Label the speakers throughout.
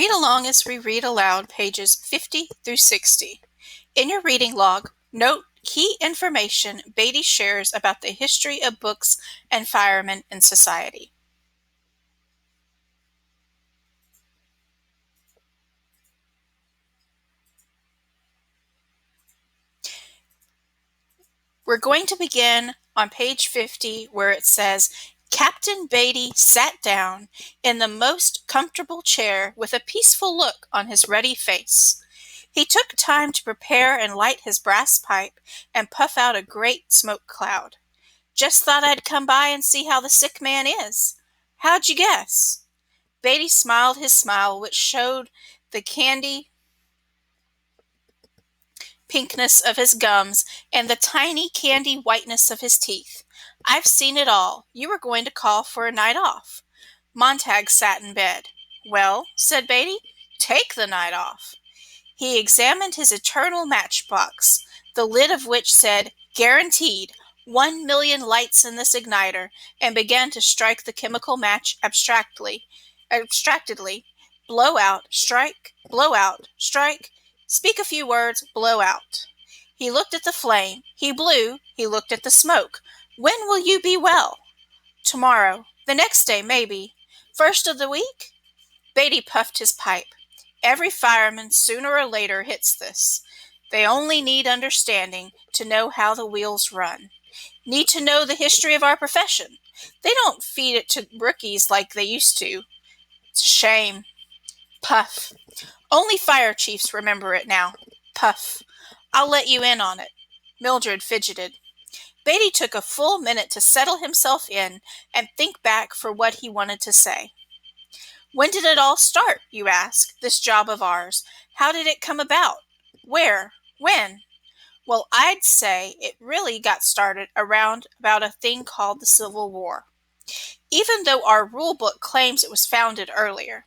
Speaker 1: Read along as we read aloud pages 50 through 60. In your reading log, note key information Beatty shares about the history of books and firemen in society. We're going to begin on page 50 where it says, Captain Beatty sat down in the most comfortable chair with a peaceful look on his ruddy face. He took time to prepare and light his brass pipe and puff out a great smoke cloud. Just thought I'd come by and see how the sick man is. How'd you guess? Beatty smiled his smile, which showed the candy pinkness of his gums and the tiny candy whiteness of his teeth. I've seen it all. You were going to call for a night off. Montag sat in bed. Well, said Beatty, take the night off. He examined his eternal matchbox, the lid of which said, Guaranteed, 1,000,000 lights in this igniter, and began to strike the chemical match abstractedly. Blow out, strike, blow out, strike. Speak a few words, blow out. He looked at the flame. He blew. He looked at the smoke. When will you be well? Tomorrow. The next day, maybe. First of the week? Beatty puffed his pipe. Every fireman, sooner or later, hits this. They only need understanding to know how the wheels run. Need to know the history of our profession. They don't feed it to rookies like they used to. It's a shame. Puff. Only fire chiefs remember it now. Puff. I'll let you in on it. Mildred fidgeted. Beatty took a full minute to settle himself in and think back for what he wanted to say. When did it all start, you ask, this job of ours? How did it come about? Where? When? Well, I'd say it really got started around about a thing called the Civil War, even though our rule book claims it was founded earlier.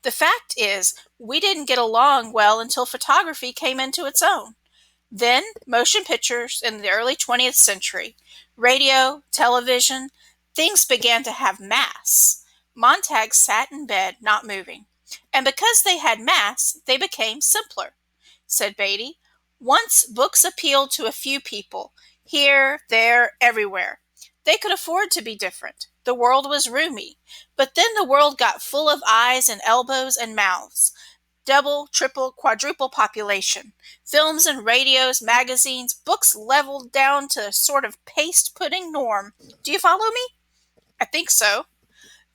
Speaker 1: The fact is, we didn't get along well until photography came into its own. Then, motion pictures in the early 20th century, radio, television, things began to have mass. Montag sat in bed, not moving. And because they had mass, they became simpler, said Beatty. Once books appealed to a few people, here, there, everywhere. They could afford to be different. The world was roomy. But then the world got full of eyes and elbows and mouths. Double, triple, quadruple population. Films and radios, magazines, books leveled down to a sort of paste-pudding norm. Do you follow me? I think so.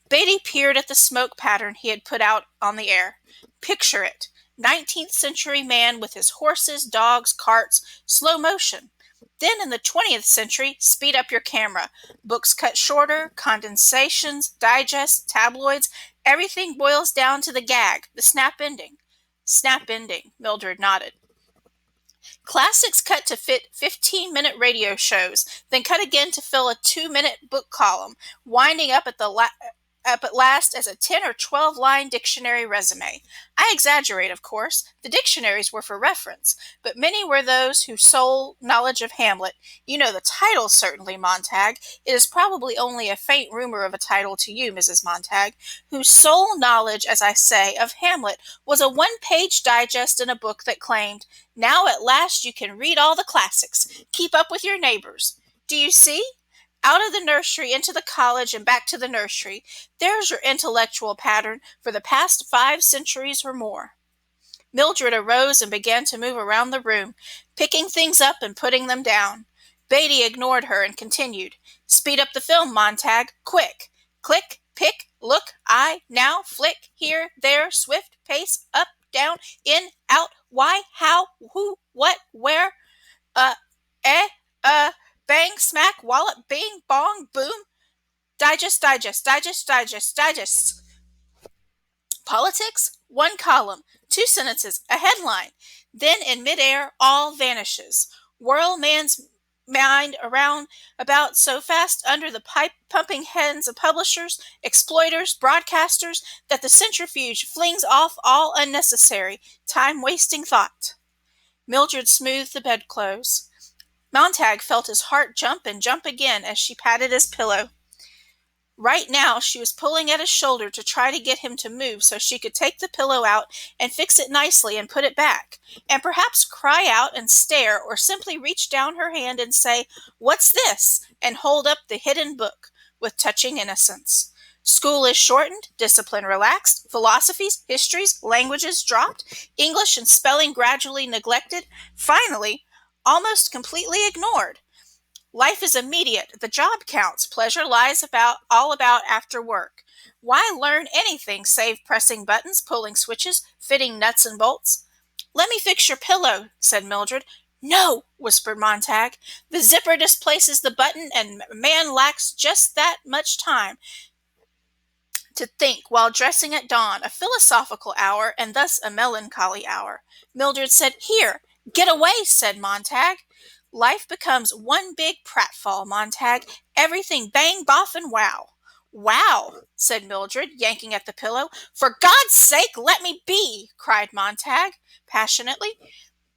Speaker 1: Beatty peered at the smoke pattern he had put out on the air. Picture it. 19th century man with his horses, dogs, carts, slow motion. Then in the 20th century, speed up your camera. Books cut shorter, condensations, digests, tabloids, everything boils down to the gag, the snap ending. Snap ending, Mildred nodded. Classics cut to fit 15-minute radio shows, then cut again to fill a 2-minute book column, winding up at last as a 10 or 12-line dictionary resume. I exaggerate, of course. The dictionaries were for reference, but many were those whose sole knowledge of Hamlet, you know the title certainly, Montag, it is probably only a faint rumor of a title to you, Mrs. Montag, whose sole knowledge, as I say, of Hamlet was a 1-page digest in a book that claimed, now at last you can read all the classics, keep up with your neighbors. Do you see? Out of the nursery into the college and back to the nursery. There's your intellectual pattern for the past 5 centuries or more. Mildred arose and began to move around the room, picking things up and putting them down. Beatty ignored her and continued. Speed up the film, Montag. Quick. Click, pick, look, eye, now, flick, here, there, swift, pace, up, down, in, out, why, how, who, what, where, bang, smack, wallop, bing, bong, boom. Digest. Politics, 1 column, 2 sentences, a headline. Then in midair, all vanishes. Whirl man's mind around about so fast under the pipe-pumping hands of publishers, exploiters, broadcasters, that the centrifuge flings off all unnecessary, time-wasting thought. Mildred smoothed the bedclothes. Montag felt his heart jump and jump again as she patted his pillow. Right now she was pulling at his shoulder to try to get him to move so she could take the pillow out and fix it nicely and put it back, and perhaps cry out and stare or simply reach down her hand and say, "What's this?" and hold up the hidden book with touching innocence. School is shortened, discipline relaxed, philosophies, histories, languages dropped, English and spelling gradually neglected, finally, almost completely ignored. Life is immediate. The job counts. Pleasure lies all about after work. Why learn anything save pressing buttons, pulling switches, fitting nuts and bolts? "Let me fix your pillow," said Mildred. "No," whispered Montag. "The zipper displaces the button, and a man lacks just that much time to think while dressing at dawn, a philosophical hour, and thus a melancholy hour." Mildred said, "Here, get away," said Montag. Life becomes one big pratfall, Montag. Everything bang, boff, and wow. "Wow," said Mildred, yanking at the pillow. "For God's sake, let me be," cried Montag, passionately.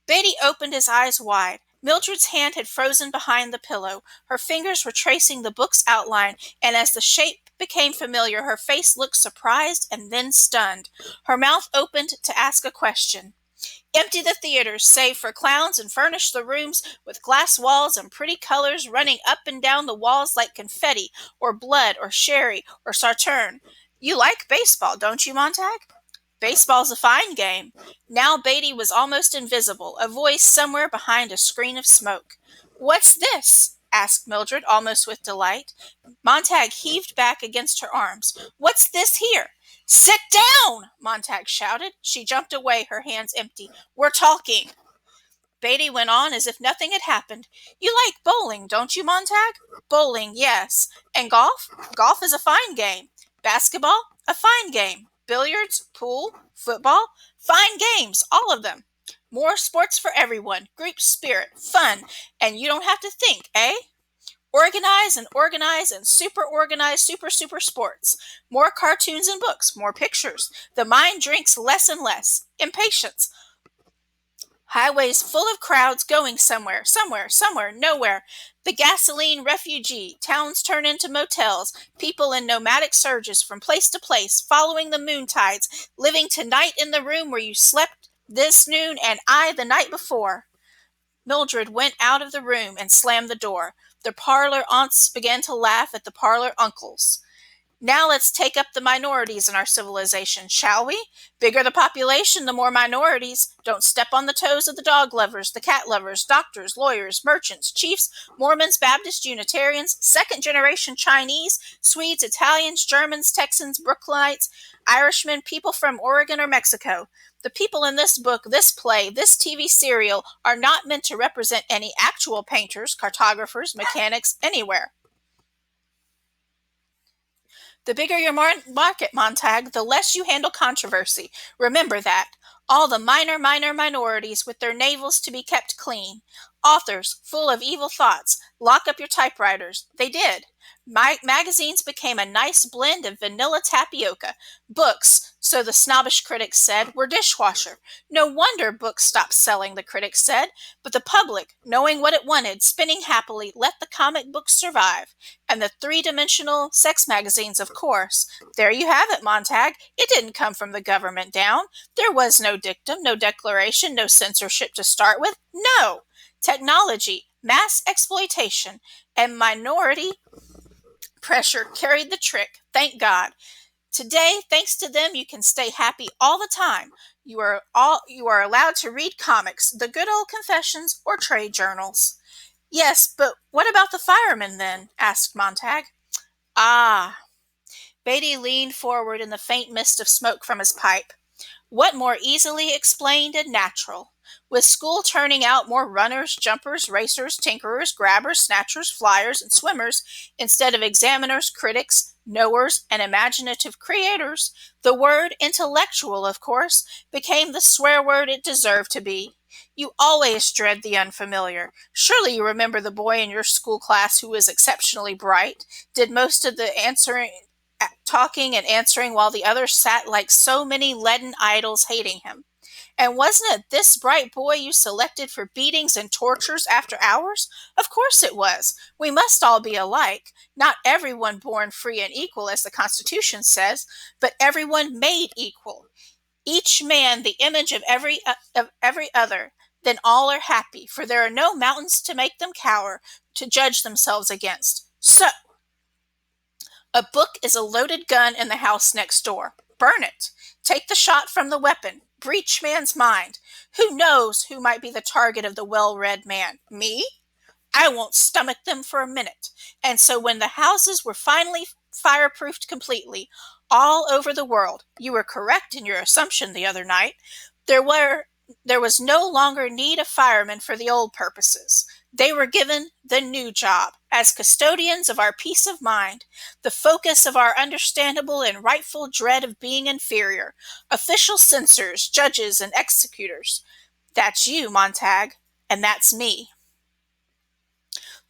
Speaker 1: Beatty opened his eyes wide. Mildred's hand had frozen behind the pillow. Her fingers were tracing the book's outline, and as the shape became familiar, her face looked surprised and then stunned. Her mouth opened to ask a question. "Empty the theaters, save for clowns, and furnish the rooms with glass walls and pretty colors running up and down the walls like confetti, or blood, or sherry, or sauterne. You like baseball, don't you, Montag?" "Baseball's a fine game." Now Beatty was almost invisible, a voice somewhere behind a screen of smoke. "What's this?" asked Mildred, almost with delight. Montag heaved back against her arms. "What's this here?" "Sit down!" Montag shouted. She jumped away, her hands empty. "We're talking." Beatty went on as if nothing had happened. "You like bowling, don't you, Montag?" "Bowling, yes." "And golf?" "Golf is a fine game." "Basketball?" "A fine game." "Billiards, pool, football?" "Fine games, all of them." "More sports for everyone, group spirit, fun, and you don't have to think, eh?" Organize and super organize super sports. More cartoons and books, more pictures. The mind drinks less and less. Impatience. Highways full of crowds going somewhere, nowhere. The gasoline refugee. Towns turn into motels. People in nomadic surges from place to place, following the moon tides, living tonight in the room where you slept this noon and I the night before. Mildred went out of the room and slammed the door. The parlor aunts began to laugh at the parlor uncles. "Now let's take up the minorities in our civilization, shall we? Bigger the population, the more minorities. Don't step on the toes of the dog lovers, the cat lovers, doctors, lawyers, merchants, chiefs, Mormons, Baptists, Unitarians, second-generation Chinese, Swedes, Italians, Germans, Texans, Brooklynites, Irishmen, people from Oregon or Mexico. The people in this book, this play, this TV serial are not meant to represent any actual painters, cartographers, mechanics, anywhere. The bigger your market, Montag, the less you handle controversy. Remember that. All the minor minorities with their navels to be kept clean. Authors full of evil thoughts. Lock up your typewriters. They did. Magazines became a nice blend of vanilla tapioca. Books, so the snobbish critics said, were dishwasher. No wonder books stopped selling, the critics said. But the public, knowing what it wanted, spinning happily, let the comic books survive. And the three-dimensional sex magazines, of course. There you have it, Montag. It didn't come from the government down. There was no dictum, no declaration, no censorship to start with. No! Technology, mass exploitation, and minority pressure carried the trick, thank God. Today, thanks to them, you can stay happy all the time. You are allowed to read comics, the good old confessions, or trade journals. "Yes, but what about the firemen, then?" asked Montag. "Ah." Beatty leaned forward in the faint mist of smoke from his pipe. "What more easily explained and natural? With school turning out more runners, jumpers, racers, tinkerers, grabbers, snatchers, flyers, and swimmers, instead of examiners, critics, knowers, and imaginative creators, the word intellectual, of course, became the swear word it deserved to be. You always dread the unfamiliar. Surely you remember the boy in your school class who was exceptionally bright, did most of the talking and answering while the others sat like so many leaden idols hating him. And wasn't it this bright boy you selected for beatings and tortures after hours? Of course it was. We must all be alike. Not everyone born free and equal, as the Constitution says, but everyone made equal. Each man the image of every other. Then all are happy, for there are no mountains to make them cower, to judge themselves against. So, a book is a loaded gun in the house next door. Burn it. Take the shot from the weapon. Breach man's mind. Who knows who might be the target of the well-read man? Me? I won't stomach them for a minute. And so when the houses were finally fireproofed completely, all over the world, you were correct in your assumption the other night, there was no longer need of firemen for the old purposes. They were given the new job as custodians of our peace of mind, the focus of our understandable and rightful dread of being inferior, official censors, judges, and executors. That's you, Montag, and that's me.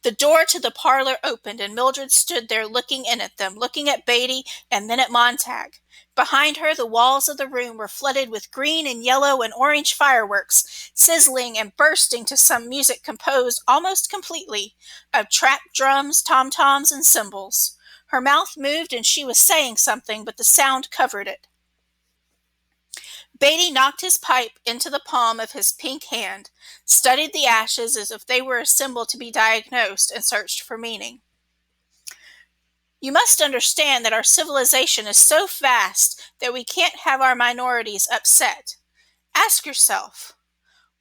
Speaker 1: The door to the parlor opened, and Mildred stood there looking in at them, looking at Beatty and then at Montag. Behind her, the walls of the room were flooded with green and yellow and orange fireworks, sizzling and bursting to some music composed almost completely of trap drums, tom-toms, and cymbals. Her mouth moved and she was saying something, but the sound covered it. Beatty knocked his pipe into the palm of his pink hand, studied the ashes as if they were a symbol to be diagnosed, and searched for meaning. You must understand that our civilization is so vast that we can't have our minorities upset. Ask yourself,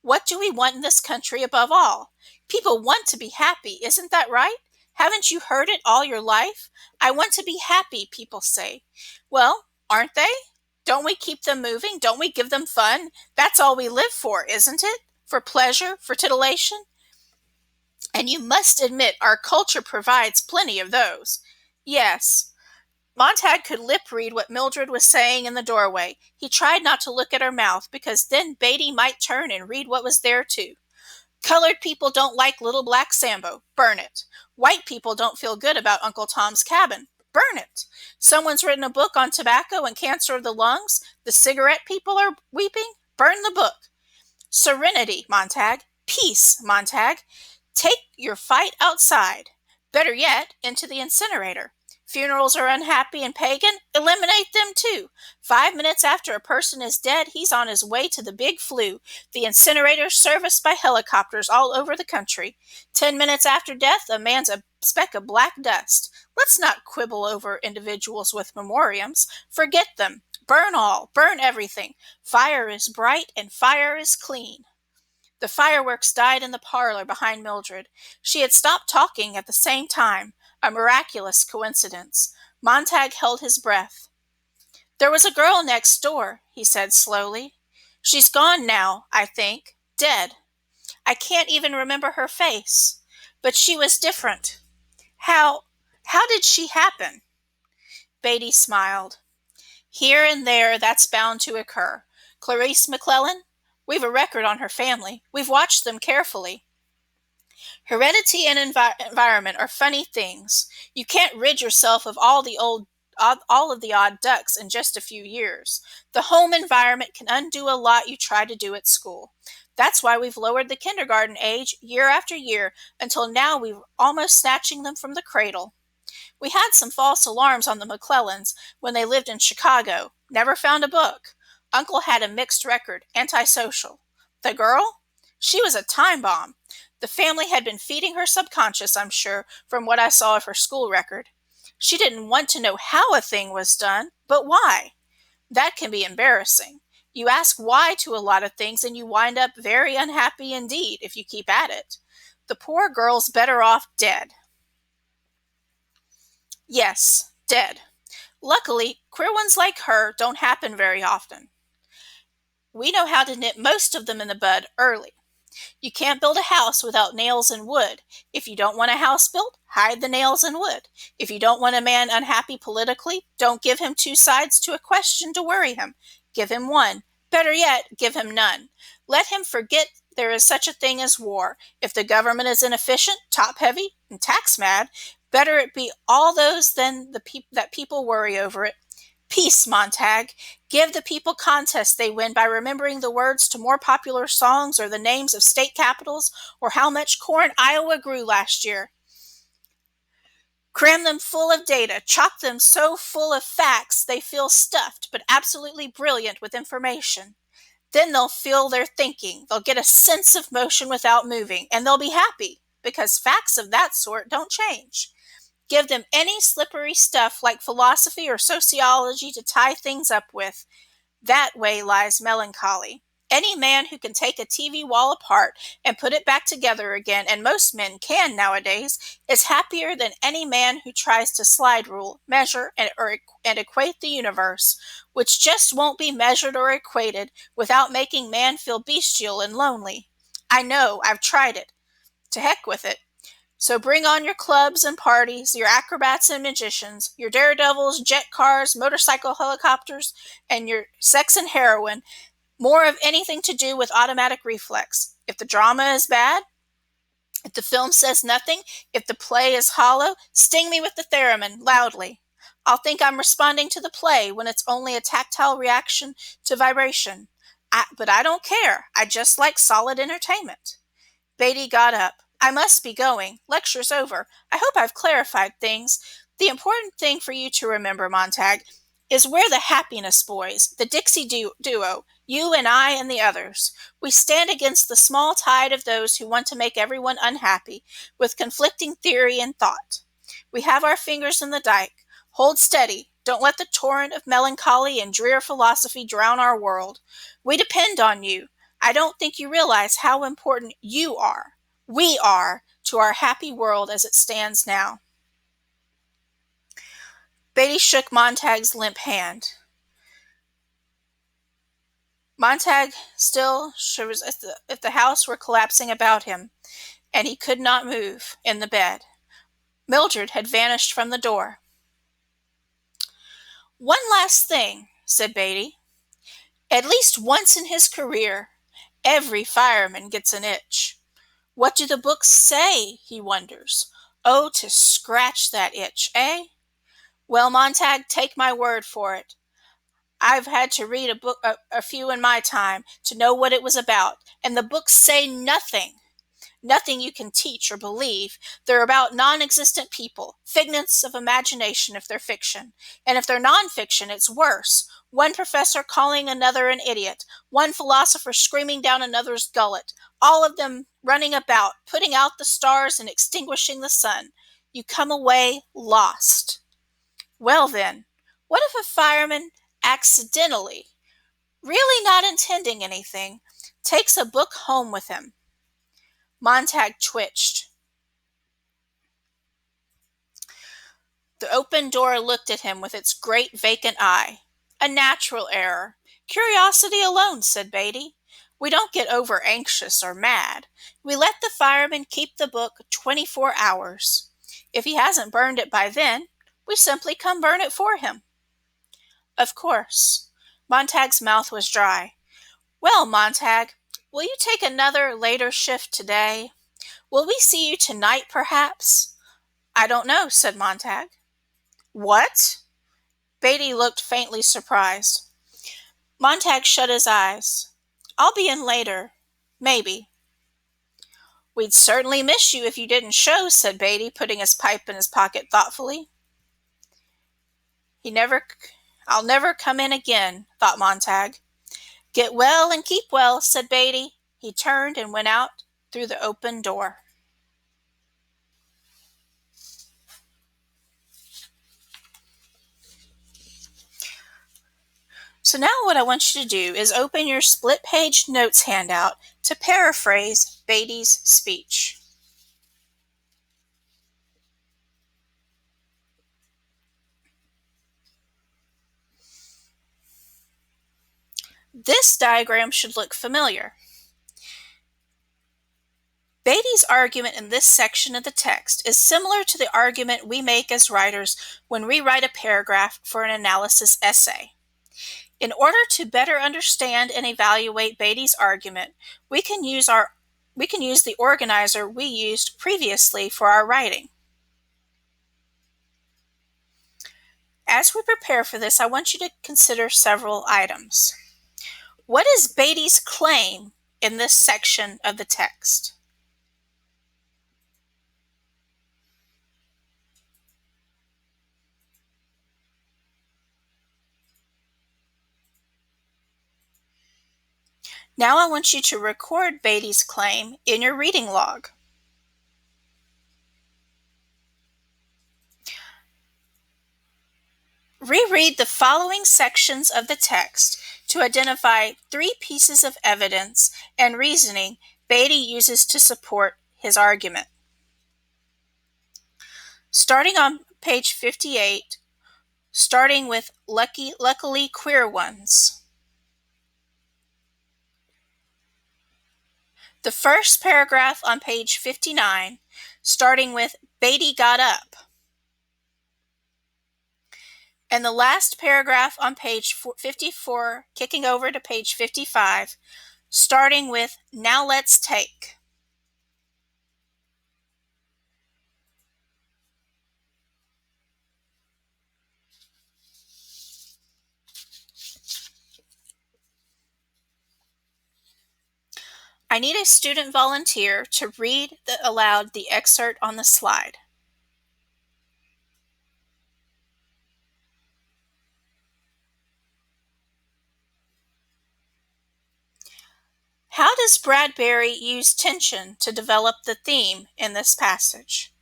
Speaker 1: what do we want in this country above all? People want to be happy, isn't that right? Haven't you heard it all your life? I want to be happy, people say. Well, aren't they? Don't we keep them moving? Don't we give them fun? That's all we live for, isn't it? For pleasure, for titillation? And you must admit our culture provides plenty of those. Yes. Montag could lip-read what Mildred was saying in the doorway. He tried not to look at her mouth, because then Beatty might turn and read what was there, too. Colored people don't like Little Black Sambo. Burn it. White people don't feel good about Uncle Tom's Cabin. Burn it. Someone's written a book on tobacco and cancer of the lungs. The cigarette people are weeping. Burn the book. Serenity, Montag. Peace, Montag. Take your fight outside. Better yet, into the incinerator. Funerals are unhappy and pagan. Eliminate them too. 5 minutes after a person is dead, he's on his way to the big flu. The incinerator serviced by helicopters all over the country. 10 minutes after death, a man's a speck of black dust. Let's not quibble over individuals with memoriams. Forget them. Burn all. Burn everything. Fire is bright and fire is clean. The fireworks died in the parlor behind Mildred. She had stopped talking at the same time. A miraculous coincidence. Montag held his breath. There was a girl next door, he said slowly. She's gone now, I think. Dead. I can't even remember her face. But she was different. How did she happen? Beatty smiled. Here and there, that's bound to occur. Clarice McClellan? We've a record on her family. We've watched them carefully. Heredity and environment are funny things. You can't rid yourself of all of the odd ducks in just a few years. The home environment can undo a lot you try to do at school. That's why we've lowered the kindergarten age year after year until now we're almost snatching them from the cradle. We had some false alarms on the McClellans when they lived in Chicago. Never found a book. Uncle had a mixed record, antisocial. The girl? She was a time bomb. The family had been feeding her subconscious, I'm sure, from what I saw of her school record. She didn't want to know how a thing was done, but why. That can be embarrassing. You ask why to a lot of things and you wind up very unhappy indeed if you keep at it. The poor girl's better off dead. Yes, dead. Luckily, queer ones like her don't happen very often. We know how to nip most of them in the bud early. You can't build a house without nails and wood. If you don't want a house built, hide the nails and wood. If you don't want a man unhappy politically, don't give him two sides to a question to worry him. Give him one. Better yet, give him none. Let him forget there is such a thing as war. If the government is inefficient, top-heavy, and tax-mad, better it be all those than that people worry over it. Peace, Montag. Give the people contests they win by remembering the words to more popular songs or the names of state capitals or how much corn Iowa grew last year. Cram them full of data, chock them so full of facts they feel stuffed but absolutely brilliant with information. Then they'll feel their thinking, they'll get a sense of motion without moving, and they'll be happy, because facts of that sort don't change. Give them any slippery stuff like philosophy or sociology to tie things up with. That way lies melancholy. Any man who can take a TV wall apart and put it back together again, and most men can nowadays, is happier than any man who tries to slide rule, measure, and equate the universe, which just won't be measured or equated without making man feel bestial and lonely. I know, I've tried it. To heck with it. So bring on your clubs and parties, your acrobats and magicians, your daredevils, jet cars, motorcycle helicopters, and your sex and heroin. More of anything to do with automatic reflex. If the drama is bad, if the film says nothing, if the play is hollow, sting me with the theremin, loudly. I'll think I'm responding to the play when it's only a tactile reaction to vibration. But I don't care. I just like solid entertainment. Beatty got up. I must be going. Lecture's over. I hope I've clarified things. The important thing for you to remember, Montag, is we're the happiness boys, the Dixie duo, you and I and the others. We stand against the small tide of those who want to make everyone unhappy, with conflicting theory and thought. We have our fingers in the dike. Hold steady. Don't let the torrent of melancholy and drear philosophy drown our world. We depend on you. I don't think you realize how important you are, we are, to our happy world as it stands now. Beatty shook Montag's limp hand. Montag still shivers as if the house were collapsing about him, and he could not move in the bed. Mildred had vanished from the door. One last thing, said Beatty. At least once in his career, every fireman gets an itch. What do the books say, he wonders. Oh, to scratch that itch, eh? Well, Montag, take my word for it. I've had to read a few in my time to know what it was about, and the books say nothing. Nothing you can teach or believe. They're about non-existent people, figments of imagination if they're fiction. And if they're non-fiction, it's worse. One professor calling another an idiot, one philosopher screaming down another's gullet, all of them running about, putting out the stars and extinguishing the sun. You come away lost. Well then, what if a fireman accidentally, really not intending anything, takes a book home with him? Montag twitched. The open door looked at him with its great vacant eye. A natural error. Curiosity alone, said Beatty. We don't get over anxious or mad. We let the fireman keep the book 24 hours. If he hasn't burned it by then, we simply come burn it for him. Of course. Montag's mouth was dry. Well, Montag, will you take another later shift today? Will we see you tonight, perhaps? I don't know, said Montag. What? Beatty looked faintly surprised. Montag shut his eyes. I'll be in later. Maybe. We'd certainly miss you if you didn't show, said Beatty, putting his pipe in his pocket thoughtfully. I'll never come in again, thought Montag. Get well and keep well, said Beatty. He turned and went out through the open door. So now what I want you to do is open your split-page notes handout to paraphrase Beatty's speech. This diagram should look familiar. Beatty's argument in this section of the text is similar to the argument we make as writers when we write a paragraph for an analysis essay. In order to better understand and evaluate Beatty's argument, we can use the organizer we used previously for our writing. As we prepare for this, I want you to consider several items. What is Beatty's claim in this section of the text? Now I want you to record Beatty's claim in your reading log. Reread the following sections of the text to identify 3 pieces of evidence and reasoning Beatty uses to support his argument. Starting on page 58, starting with luckily queer ones. The first paragraph on page 59, starting with Beatty got up. And the last paragraph on page 54, kicking over to page 55, starting with now let's take. I need a student volunteer to read aloud the excerpt on the slide. How does Bradbury use tension to develop the theme in this passage?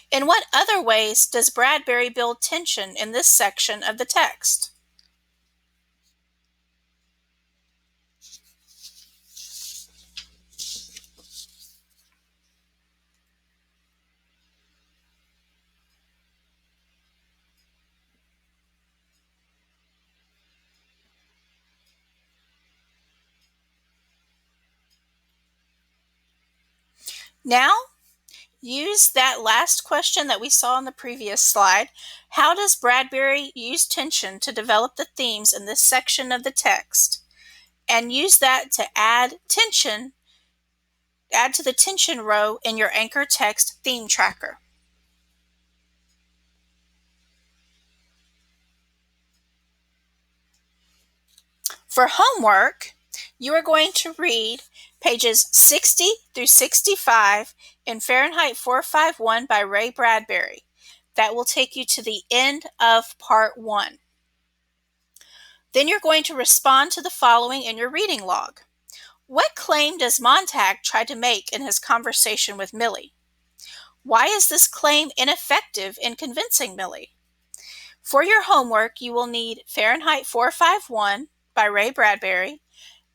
Speaker 1: In what other ways does Bradbury build tension in this section of the text? Now, use that last question that we saw on the previous slide. How does Bradbury use tension to develop the themes in this section of the text? And use that to add to the tension row in your anchor text theme tracker. For homework, you are going to read pages 60 through 65 in Fahrenheit 451 by Ray Bradbury. That will take you to the end of part 1. Then you're going to respond to the following in your reading log. What claim does Montag try to make in his conversation with Millie? Why is this claim ineffective in convincing Millie? For your homework, you will need Fahrenheit 451 by Ray Bradbury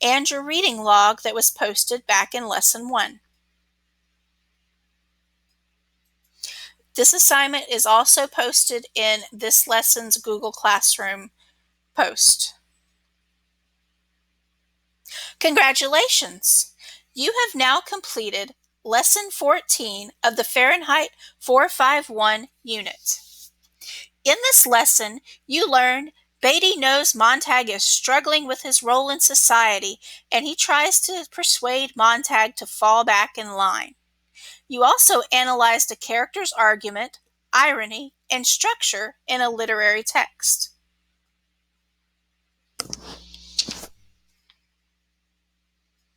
Speaker 1: and your reading log that was posted back in Lesson 1. This assignment is also posted in this lesson's Google Classroom post. Congratulations! You have now completed Lesson 14 of the Fahrenheit 451 unit. In this lesson, you learned Beatty knows Montag is struggling with his role in society, and he tries to persuade Montag to fall back in line. You also analyzed a character's argument, irony, and structure in a literary text.